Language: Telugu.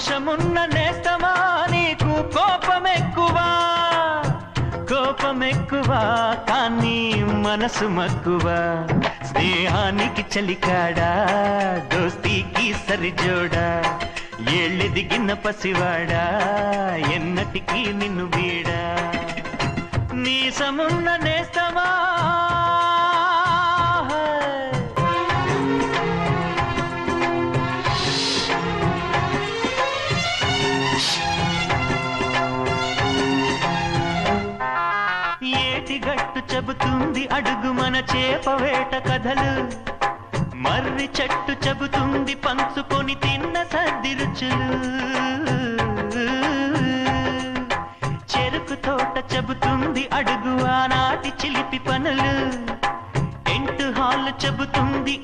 రోషమున్న నేస్తమా నీకు కోపమెక్కువ కానీ మనసు మక్కువ స్నేహానికి చలికాడా దోస్తీకి సరిజోడా ఏళ్ళెదిగిన పసివాడా ఎన్నటికీ నిన్ను వీడా నీసమున్న నేస్తమా ఏటిగట్టు చెబుతుంది అడుగు మన చేపవేట కథలు మర్రి చెట్టు చెబుతుంది పంచుకొని తిన్న సర్ది రుచులు చెరుకు తోట చెబుతుంది అడుగు ఆనాటి చిలిపి పనులు టెంట్ హాల్ చెబుతుంది